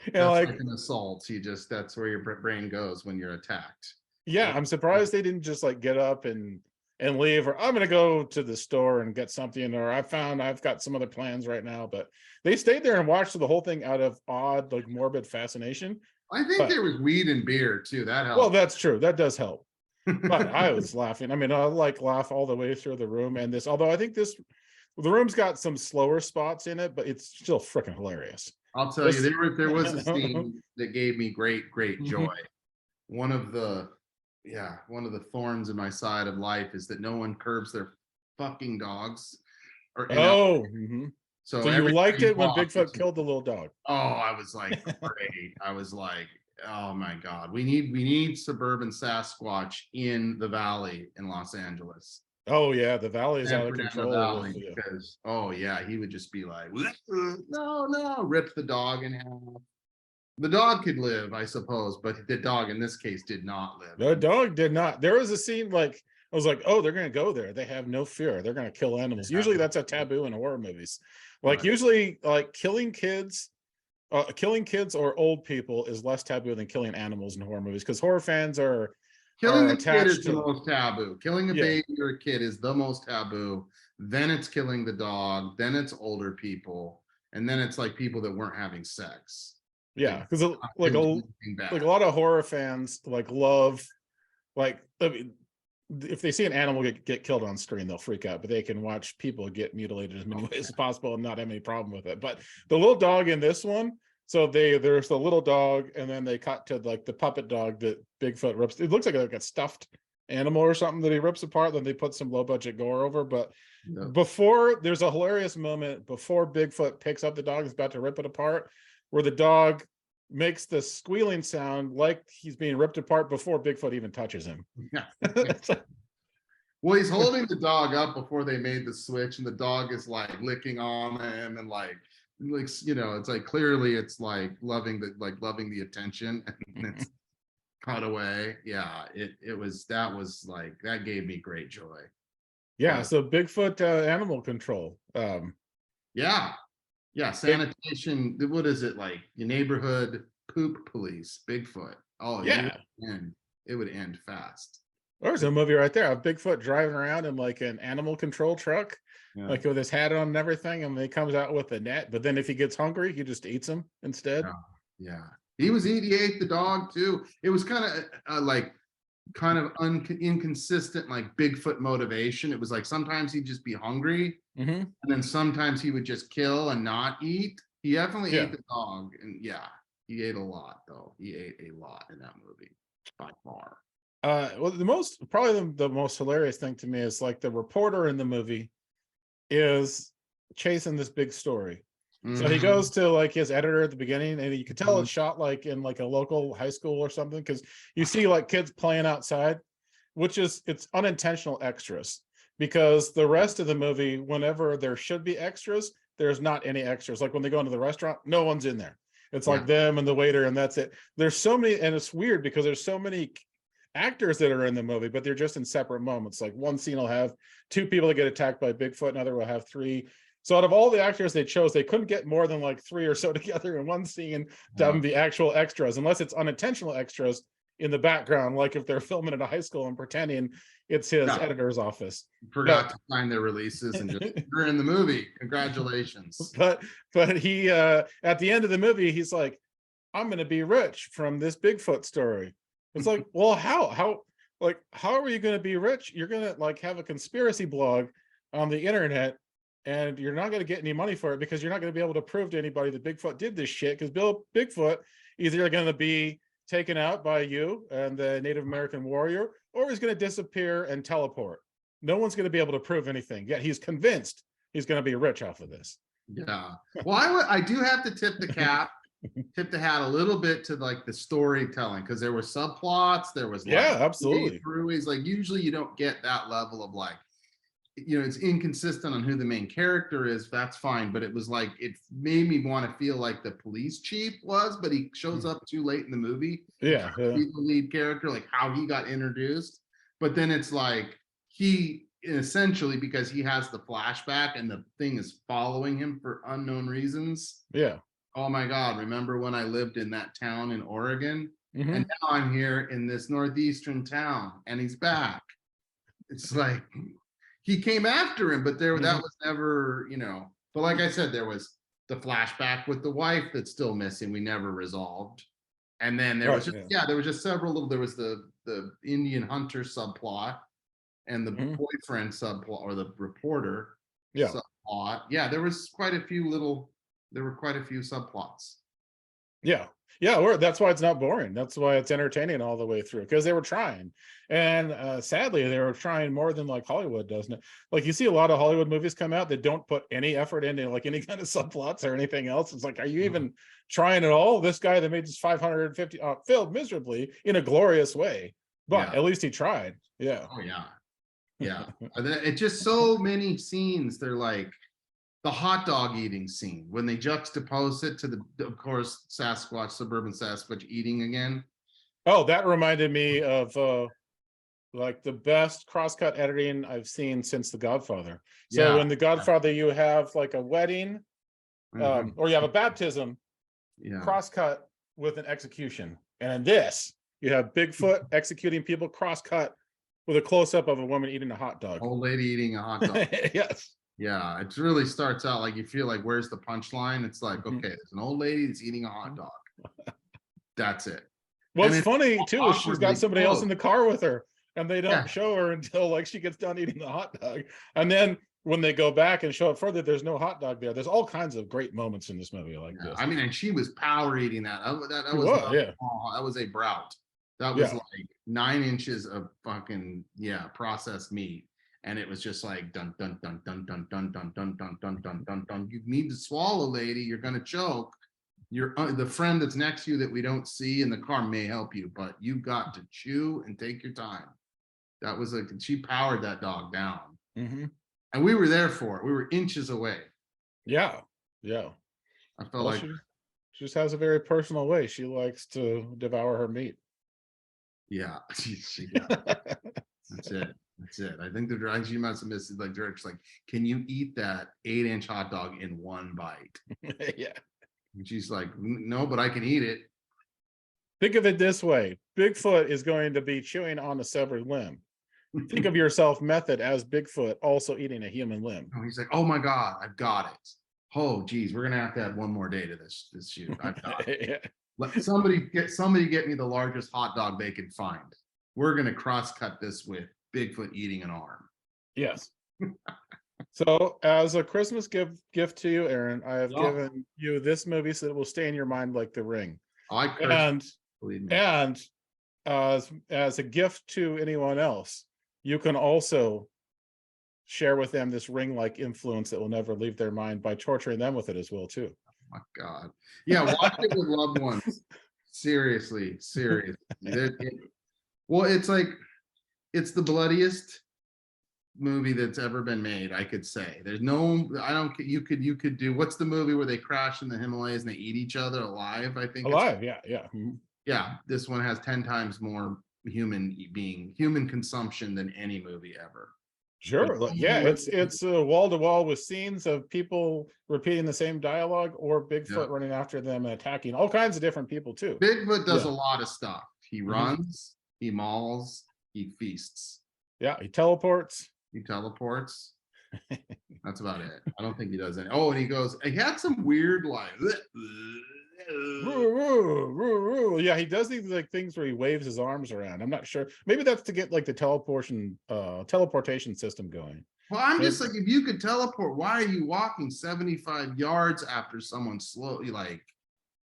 And That's like like an assault. That's where your brain goes when you're attacked. yeah, I'm surprised they didn't just like get up and leave, or I'm gonna go to the store and get something, or I've got some other plans right now. But they stayed there and watched the whole thing out of odd, like morbid fascination. I think But there was weed and beer too. That well, helped. that's true, that does help. But I was laughing. I mean, I like laugh all the way through The Room, and this, although I think The Room's got some slower spots in it, but it's still freaking hilarious. I'll tell you, there was a scene that gave me great joy. One of the thorns in my side of life is that no one curbs their fucking dogs. Or so you liked it when Bigfoot killed the little dog? Oh, I was like, great. I was like, oh my God, we need Suburban Sasquatch in the Valley in Los Angeles. Oh yeah, the Valley is out of control. Valley, because oh yeah, he would just be like, no, rip the dog in half. The dog could live, I suppose, but the dog in this case did not live. The dog did not. There was a scene like, I was like, oh, they're going to go there. They have no fear. They're going to kill animals. Usually that's a taboo in horror movies. Like usually like killing kids or old people is less taboo than killing animals in horror movies, because horror fans are killing a kid is attached the to most taboo. Killing a baby or a kid is the most taboo. Then it's killing the dog. Then it's older people, and then it's like people that weren't having sex. Yeah, because like a lot of horror fans like love, like, I mean, if they see an animal get killed on screen, they'll freak out, but they can watch people get mutilated as many ways as possible and not have any problem with it. But the little dog in this one, so there's the little dog, and then they cut to like the puppet dog that Bigfoot rips. It looks like a stuffed animal or something that he rips apart. Then they put some low budget gore over. But before, there's a hilarious moment before Bigfoot picks up the dog, is about to rip it apart, where the dog makes the squealing sound like he's being ripped apart before Bigfoot even touches him. Well, he's holding the dog up before they made the switch, and the dog is like licking on him and like it's like clearly it's like loving the attention, and it's cut away. Yeah, that was like, that gave me great joy. Yeah, so Bigfoot animal control. Yeah, sanitation. What is it, like your neighborhood poop police? Bigfoot. Oh yeah, it would end fast. There's a movie right there of Bigfoot driving around in like an animal control truck, like with his hat on and everything, and he comes out with a net. But then if he gets hungry, he just eats him instead. Yeah. He ate the dog too. It was kind of inconsistent, like Bigfoot motivation. It was like sometimes he'd just be hungry, and then sometimes he would just kill and not eat. He definitely ate the dog, and he ate a lot though. He ate a lot in that movie by far. Well, the most hilarious thing to me is like the reporter in the movie is chasing this big story. So he goes to like his editor at the beginning, and you can tell it's shot like in like a local high school or something, because you see like kids playing outside, it's unintentional extras, because the rest of the movie, whenever there should be extras, there's not any extras. Like when they go into the restaurant, no one's in there. It's like them and the waiter, and that's it. There's so many, and it's weird because there's so many actors that are in the movie, but they're just in separate moments. Like one scene will have 2 people that get attacked by Bigfoot, another will have 3. So out of all the actors they chose, they couldn't get more than like 3 or so together in one scene to be actual extras, unless it's unintentional extras in the background, like if they're filming at a high school and pretending it's his editor's office. Forgot to sign their releases and just, you're in the movie. Congratulations. But he at the end of the movie, he's like, I'm going to be rich from this Bigfoot story. It's like, well, how are you going to be rich? You're going to like have a conspiracy blog on the internet, and you're not going to get any money for it because you're not going to be able to prove to anybody that Bigfoot did this shit, because Bigfoot is either going to be taken out by you and the Native American warrior, or he's going to disappear and teleport. No one's going to be able to prove anything, yet he's convinced he's going to be rich off of this. Yeah. Well, I do have to tip the hat a little bit to like the storytelling, because there were subplots, there was like, absolutely. Throughways. Like usually you don't get that level of like, it's inconsistent on who the main character is. That's fine, but it was like, it made me want to feel like the police chief was, but he shows up too late in the movie. Yeah, the lead character, like how he got introduced. But then it's like he essentially, because he has the flashback and the thing is following him for unknown reasons. Yeah. Oh my God, remember when I lived in that town in Oregon? Mm-hmm. And now I'm here in this northeastern town and he's back. It's like he came after him, but that was never, but like I said, there was the flashback with the wife that's still missing. We never resolved. And then there was just several little, there was the Indian hunter subplot and the boyfriend subplot, or the reporter subplot. Yeah, there were quite a few subplots. Yeah. That's why it's not boring. That's why it's entertaining all the way through, because they were trying. And sadly, they were trying more than like Hollywood, doesn't it? Like you see a lot of Hollywood movies come out that don't put any effort into like any kind of subplots or anything else. It's like, are you even trying at all? This guy that made this 550 failed miserably in a glorious way, but at least he tried. Yeah. Oh yeah. It's just so many scenes. They're like the hot dog eating scene when they juxtapose it to of course, Suburban Sasquatch eating again. Oh, that reminded me of like the best crosscut editing I've seen since The Godfather. So in The Godfather, you have like a wedding, or you have a baptism, crosscut with an execution. And in this, you have Bigfoot executing people, crosscut with a close-up of a woman eating a hot dog. Old lady eating a hot dog. Yes. Yeah, it really starts out like you feel like, where's the punchline? It's like, okay, there's an old lady that's eating a hot dog. That's it. What's funny too is she's got somebody else in the car with her, and they don't show her until like she gets done eating the hot dog. And then when they go back and show it further, there's no hot dog there. There's all kinds of great moments in this movie like this. I mean, and she was power eating that. That was a brout. That was like 9 inches of fucking processed meat. And it was just like dun dun dun dun dun dun dun dun dun dun dun dun dun. You need to swallow, lady. You're gonna choke. The friend that's next to you that we don't see in the car may help you, but you've got to chew and take your time. That was like, she powered that dog down, and we were there for it. We were inches away. Yeah. I felt like she just has a very personal way. She likes to devour her meat. Yeah, that's it. That's it. I think she must have missed like direction. Like, can you eat that 8-inch hot dog in one bite? Yeah. And she's like, no, but I can eat it. Think of it this way: Bigfoot is going to be chewing on a severed limb. Think of yourself, Method, as Bigfoot also eating a human limb. Oh, he's like, oh my God, I've got it. Oh, geez, we're gonna have to add one more day to this shoot. I've got it. Let somebody get me the largest hot dog they can find. We're gonna cross-cut this with Bigfoot eating an arm. Yes. So as a Christmas gift to you, Aaron, I have given you this movie so that it will stay in your mind like The Ring. Believe me. And as a gift to anyone else, you can also share with them this ring-like influence that will never leave their mind by torturing them with it as well too. Oh my God. Yeah, watch it with loved ones. Seriously. Well, it's like, it's the bloodiest movie that's ever been made, I could say. There's no, you could do, what's the movie where they crash in the Himalayas and they eat each other alive? I think alive. Yeah. Yeah, this one has 10 times more human consumption than any movie ever. Sure. Yeah, it's wall to wall with scenes of people repeating the same dialogue, or Bigfoot running after them and attacking all kinds of different people too. Bigfoot does a lot of stuff. He runs, he mauls, he feasts. Yeah, he teleports. That's about it. I don't think he does any. Oh, and he had some weird like Yeah, he does these like things where he waves his arms around. I'm not sure. Maybe that's to get like the teleportation system going. Well, I'm Maybe. just like, if you could teleport, why are you walking 75 yards after someone slowly? Like,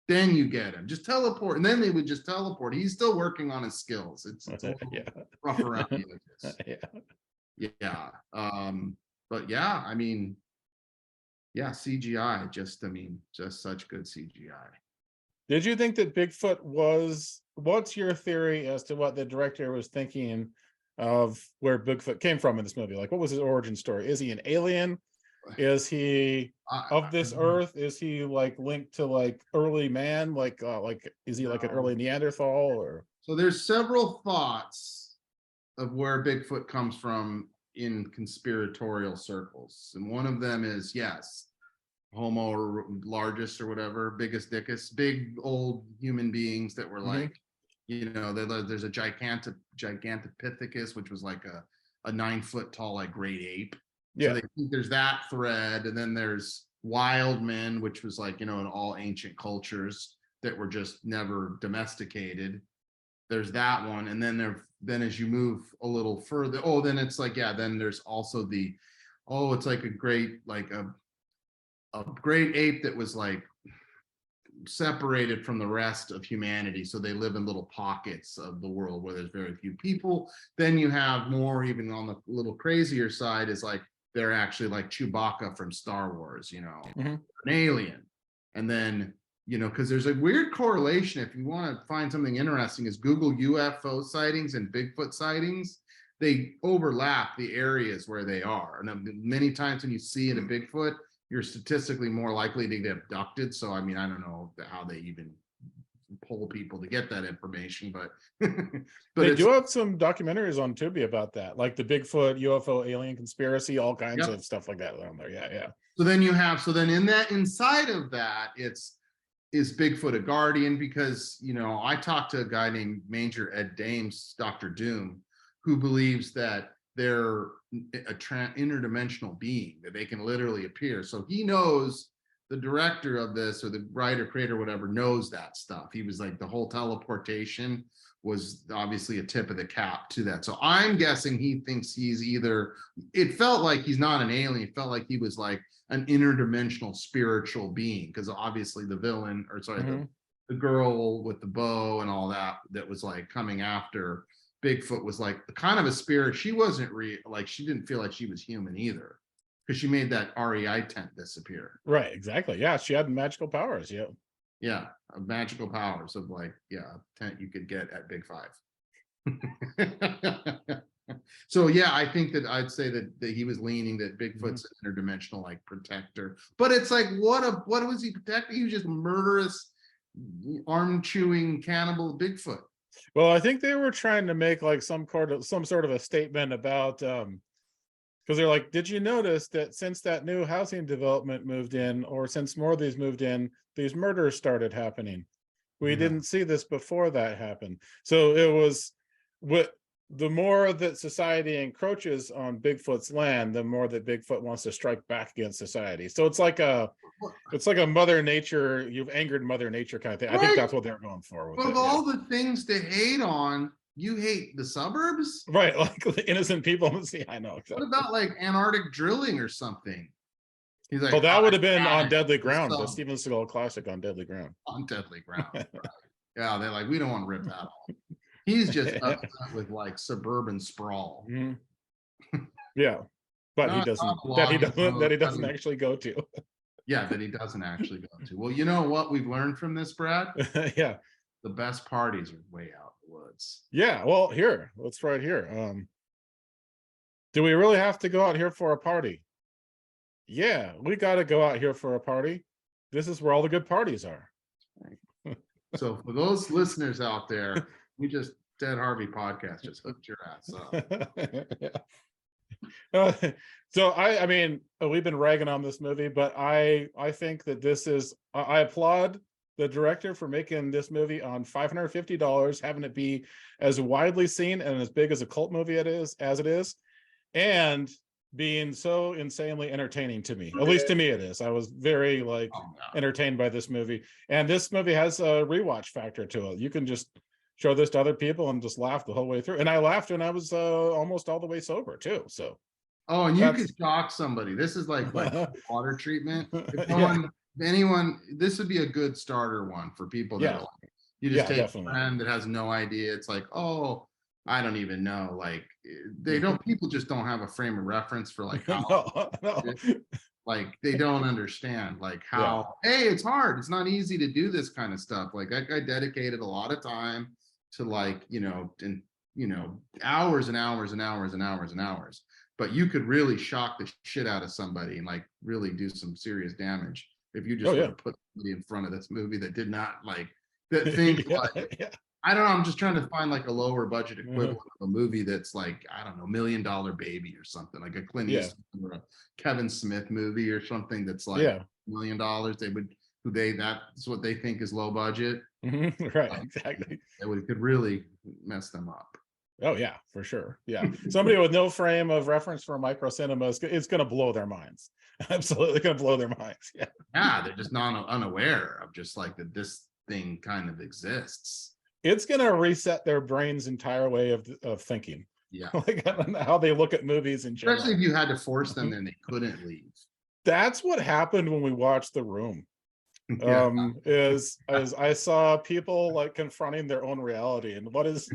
then you get him. Just teleport, and then they would just teleport. He's still working on his skills. It's a little Yeah. rough around the edges. Yeah. Yeah. But yeah, I mean, yeah, CGI. Just such good CGI. Did you think that Bigfoot was, what's your theory as to what the director was thinking of where Bigfoot came from in this movie? Like, what was his origin story? Is he an alien? Is he of this earth? Is he like linked to like early man? Like is he like an early Neanderthal or? So there's several thoughts of where Bigfoot comes from in conspiratorial circles. And one of them is, yes, Homo largest or whatever, biggest dickest, big old human beings that were like, there's a gigantopithecus, which was like a 9-foot tall, like great ape. Yeah. So they think there's that thread. And then there's wild men, which was like, in all ancient cultures that were just never domesticated. There's that one. And then as you move a little further, then it's like, then there's also it's like a great ape that was like separated from the rest of humanity. So they live in little pockets of the world where there's very few people. Then you have more, even on the little crazier side, is like, they're actually like Chewbacca from Star Wars, an alien. And then, because there's a weird correlation. If you want to find something interesting, is Google UFO sightings and Bigfoot sightings. They overlap the areas where they are. And many times when you see in a Bigfoot, you're statistically more likely to get abducted. So, I don't know how they even pull people to get that information, but they do have some documentaries on Tubi about that, like the Bigfoot UFO alien conspiracy, all kinds of stuff like that on there. Yeah. So then in that, inside of that, is Bigfoot a guardian? Because I talked to a guy named Major Ed Dames, Dr. Doom, who believes that they're a interdimensional being, that they can literally appear. So he knows, the director of this, or the writer, creator, whatever, knows that stuff. He was like, the whole teleportation was obviously a tip of the cap to that. So I'm guessing he thinks he's it felt like he's not an alien. It felt like he was like an interdimensional spiritual being, because obviously the villain, the girl with the bow and all that was like coming after Bigfoot was like kind of a spirit. She wasn't real. Like, she didn't feel like she was human either, because she made that REI tent disappear. Right, exactly. Yeah, she had magical powers. Yeah, magical powers of like, tent you could get at Big Five. So I think that I'd say that he was leaning that Bigfoot's an interdimensional like protector. But it's like, what was he protecting? He was just murderous, arm chewing cannibal Bigfoot. Well, I think they were trying to make like some sort of a statement about because they're like, did you notice that since that new housing development moved in, or since more of these moved in, these murders started happening? We didn't see this before that happened. So it was, the more that society encroaches on Bigfoot's land, the more that Bigfoot wants to strike back against society. So it's like a Mother Nature, you've angered Mother Nature kind of thing. Right. I think that's what they're going for. Of all the things to hate on, you hate the suburbs? Right, like the innocent people. See, I know. Exactly. What about like Antarctic drilling or something? He's like, well, that would have been on Deadly Ground, the Steven Seagal classic on Deadly Ground. On Deadly Ground. Right. Yeah, they're like, we don't want to rip that off. He's just upset with like suburban sprawl. Yeah, but he doesn't actually go to. Yeah, that he doesn't actually go to. Well, you know what we've learned from this, Brad? Yeah, the best parties are way out in the woods. Yeah, well, let's right here. Do we really have to go out here for a party? Yeah, we got to go out here for a party. This is where all the good parties are. So for those listeners out there, we just Dead Harvey podcast just hooked your ass up. So I mean, we've been ragging on this movie, but I think that this is, I applaud the director for making this movie on $550, having it be as widely seen and as big as a cult movie as it is, and being so insanely entertaining to me. At least to me it is. I was very like Oh, yeah. entertained by this movie. And this movie has a rewatch factor to it. You can just show this to other people and just laugh the whole way through. And I laughed when I was almost all the way sober too. So Oh, and you that's could shock somebody. This is like water treatment. If no yeah, one, if anyone, this would be a good starter one for people that yeah, are like, you just yeah, take a definitely. friend that has no idea. It's like, oh, I don't even know. Like they don't, people just don't have a frame of reference for like how, No, no. like they don't understand like Yeah. how, hey, it's hard. It's not easy to do this kind of stuff. Like that guy dedicated a lot of time to like, and hours and hours and hours and hours and hours. But you could really shock the shit out of somebody and like really do some serious damage if you Oh just were yeah. to put somebody in front of this movie that did not like that think Yeah, like, yeah. I don't know. I'm just trying to find like a lower budget Uh-huh. equivalent of a movie that's like, I don't know, $1 million Baby or something, like a Clint Yeah. Eastwood or a Kevin Smith movie or something that's like Yeah. $1 million. They would, that's what they think is low budget. Mhm. Right, exactly. It could really mess them up. Oh yeah, for sure. Yeah. Somebody with no frame of reference for micro cinema it's going to blow their minds. Absolutely going to blow their minds. Yeah. Yeah, they're just not unaware of just like that this thing kind of exists. It's going to reset their brain's entire way of thinking. Yeah. Like how they look at movies in general. Especially if you had to force them and they couldn't leave. That's what happened when we watched The Room. Yeah. Is I saw people like confronting their own reality and what is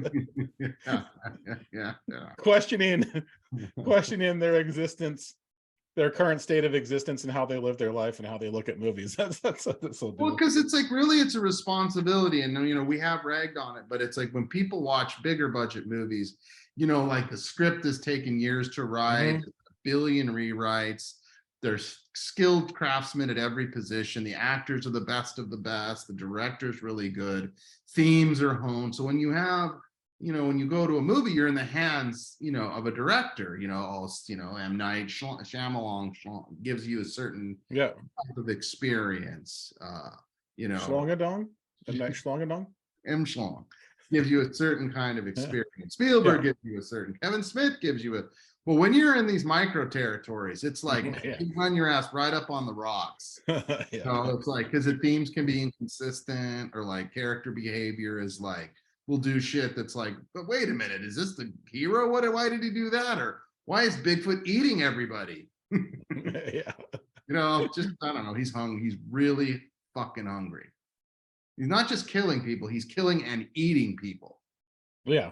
Yeah. questioning their existence, their current state of existence, and how they live their life and how they look at movies. That's what this will do. Well, because it's like really it's a responsibility, and we have ragged on it, but it's like when people watch bigger budget movies, like the script is taking years to write, a billion rewrites. There's skilled craftsmen at every position. The actors are the best of the best. The director's really good. Themes are honed. So when you have, when you go to a movie, you're in the hands, of a director. M. Night Shyamalan gives you a certain Yeah. type of experience. Schlongadong? M. Night Schlongadong? M. Schlong gives you a certain kind of experience. Spielberg gives you a certain. Kevin Smith gives you a. Well, when you're in these micro territories, it's like you run your ass right up on the rocks. Yeah. So it's like because the themes can be inconsistent or like character behavior is like we'll do shit that's like, but wait a minute, is this the hero? Why did he do that? Or why is Bigfoot eating everybody? Yeah. Just I don't know. He's hungry. He's really fucking hungry. He's not just killing people, he's killing and eating people. Yeah.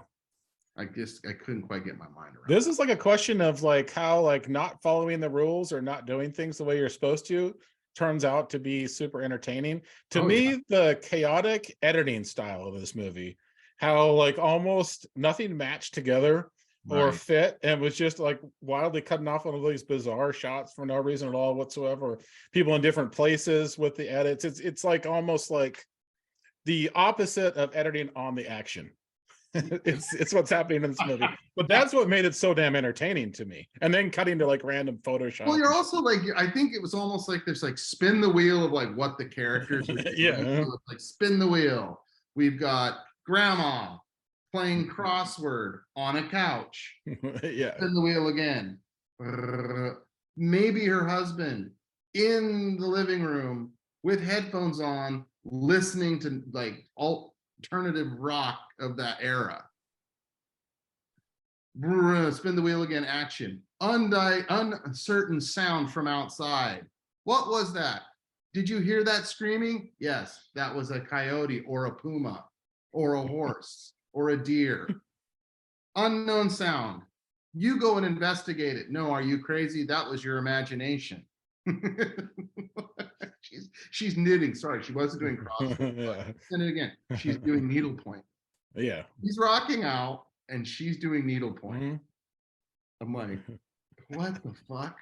I couldn't quite get my mind around. This is like a question of like how like not following the rules or not doing things the way you're supposed to turns out to be super entertaining. To me, the chaotic editing style of this movie, how like almost nothing matched together or fit and was just like wildly cutting off one of these bizarre shots for no reason at all whatsoever. People in different places with the edits. It's like almost like the opposite of editing on the action. It's what's happening in this movie, but that's what made it so damn entertaining to me. And then cutting to like random Photoshop. Well, you're also like, I think it was almost like there's like spin the wheel of like what the characters are doing. Yeah. Like spin the wheel. We've got grandma playing crossword on a couch. Yeah. Spin the wheel again. Maybe her husband in the living room with headphones on, listening to like alternative rock of that era. Spin the wheel again, action. Uncertain sound from outside. What was that? Did you hear that screaming? Yes, that was a coyote or a puma or a horse or a deer. Unknown sound. You go and investigate it. No, are you crazy? That was your imagination. She's knitting. Sorry, she wasn't doing crossword. Yeah. Send it again. She's doing needlepoint. Yeah. He's rocking out and she's doing needlepoint. Mm-hmm. I'm like, what the fuck?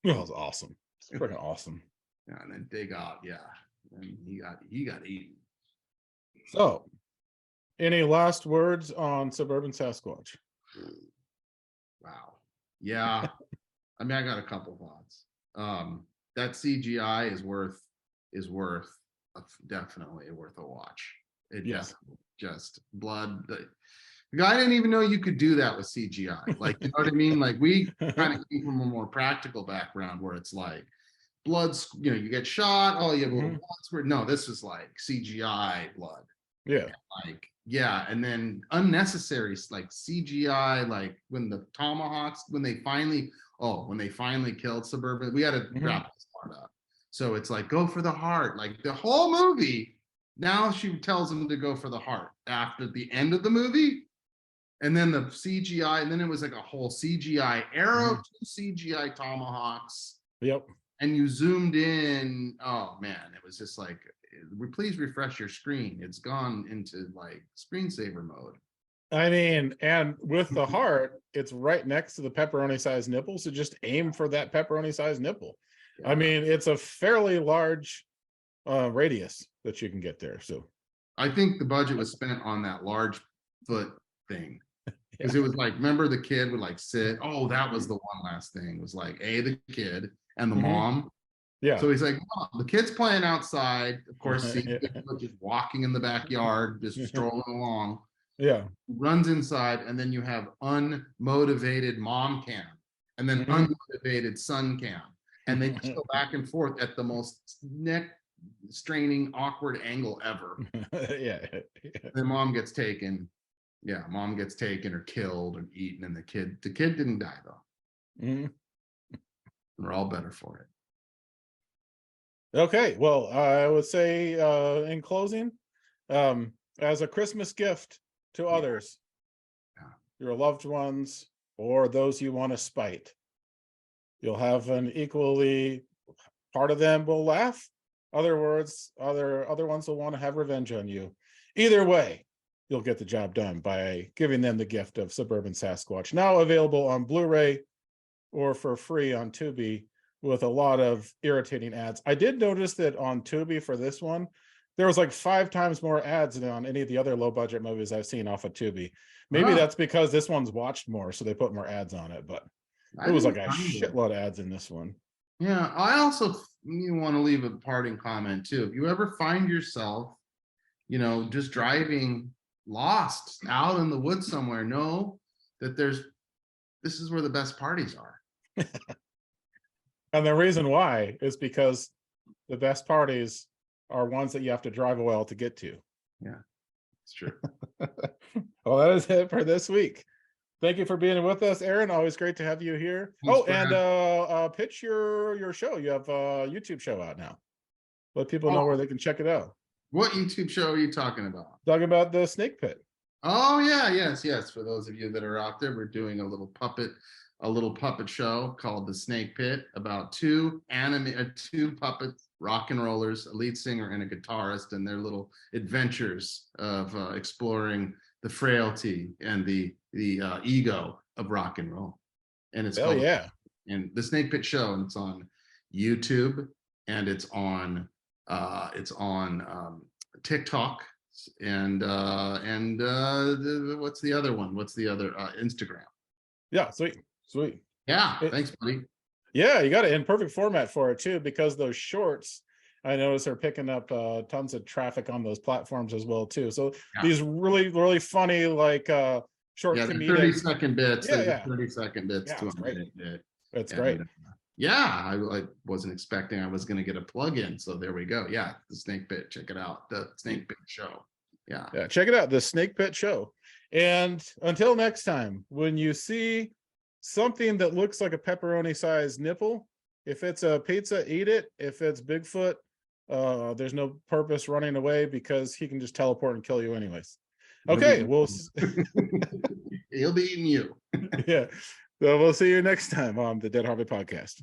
That was awesome. It's freaking awesome. Yeah, and then they got, and he got eaten. So, any last words on Suburban Sasquatch? Wow. Yeah. I mean, I got a couple thoughts. That CGI is definitely worth a watch. It Yes. just blood. The guy didn't even know you could do that with CGI. Like, you know what I mean? Like, we kind of came from a more practical background where it's like blood, you know, you get shot, oh, you have a little blood squirt. No, this was like CGI blood. Yeah. Like, yeah, and then unnecessary like CGI, like when the tomahawks, when they finally killed Suburban, we had to wrap this part up. So it's like, go for the heart. Like the whole movie, now she tells him to go for the heart after the end of the movie. And then the CGI, and then it was like a whole CGI arrow, 2 CGI tomahawks. Yep. And you zoomed in. Oh man, it was just like, please refresh your screen. It's gone into like screensaver mode. I mean, and with the heart, it's right next to the pepperoni sized nipple. So just aim for that pepperoni sized nipple. Yeah. I mean, it's a fairly large radius that you can get there. So I think the budget was spent on that large foot thing. Because it was like, remember the kid would like sit. Oh, that was the one last thing. It was like the kid and the mom. Yeah. So he's like, oh, the kid's playing outside. Of course, just walking in the backyard, just strolling along. Yeah. Runs inside, and then you have unmotivated mom cam, and then unmotivated son cam, and they just go back and forth at the most neck straining, awkward angle ever. Yeah. The mom gets taken. Yeah, mom gets taken or killed or eaten, and the kid didn't die though. We're all better for it. Okay, well, I would say in closing, as a Christmas gift to others, your loved ones, or those you want to spite, you'll have an equally, part of them will laugh, other ones will want to have revenge on you. Either way, you'll get the job done by giving them the gift of Suburban Sasquatch, now available on Blu-ray or for free on Tubi, with a lot of irritating ads. I did notice that on Tubi for this one, there was like 5 times more ads than on any of the other low budget movies I've seen off of Tubi. Maybe that's because this one's watched more, so they put more ads on it, but it was like a shitload of ads in this one. Yeah, I also want to leave a parting comment too. If you ever find yourself, you know, just driving lost out in the woods somewhere, know that this is where the best parties are. And the reason why is because the best parties are ones that you have to drive a while to get to. Yeah, it's true. Well, that is it for this week. Thank you for being with us, Aaron. Always great to have you here. Thanks, and pitch your show. You have a YouTube show out now. Let people know where they can check it out. What YouTube show are you talking about? Talking about the Snake Pit. Oh yeah, yes. For those of you that are out there, we're doing a little puppet show called The Snake Pit about 2 puppet rock and rollers, a lead singer and a guitarist, and their little adventures of exploring the frailty and the ego of rock and roll. And it's called and The Snake Pit Show, and it's on YouTube, and it's on TikTok, and what's the other one? What's the other Instagram? Yeah, sweet. Yeah, thanks, buddy. Yeah, you got it in perfect format for it too, because those shorts, I notice, are picking up tons of traffic on those platforms as well too. So these really funny, like short comedic 30-second bits. 30-second bits to a minute bit. That's great. I wasn't expecting I was going to get a plug in, so there we go. Yeah, The Snake Pit, check it out. The Snake Pit Show. Yeah, check it out, The Snake Pit Show. And until next time, when you see something that looks like a pepperoni sized nipple, if it's a pizza, eat it. If it's Bigfoot, there's no purpose running away, because he can just teleport and kill you anyways. Okay, he'll be eating you. Yeah, so we'll see you next time on the Dead Harvey Podcast.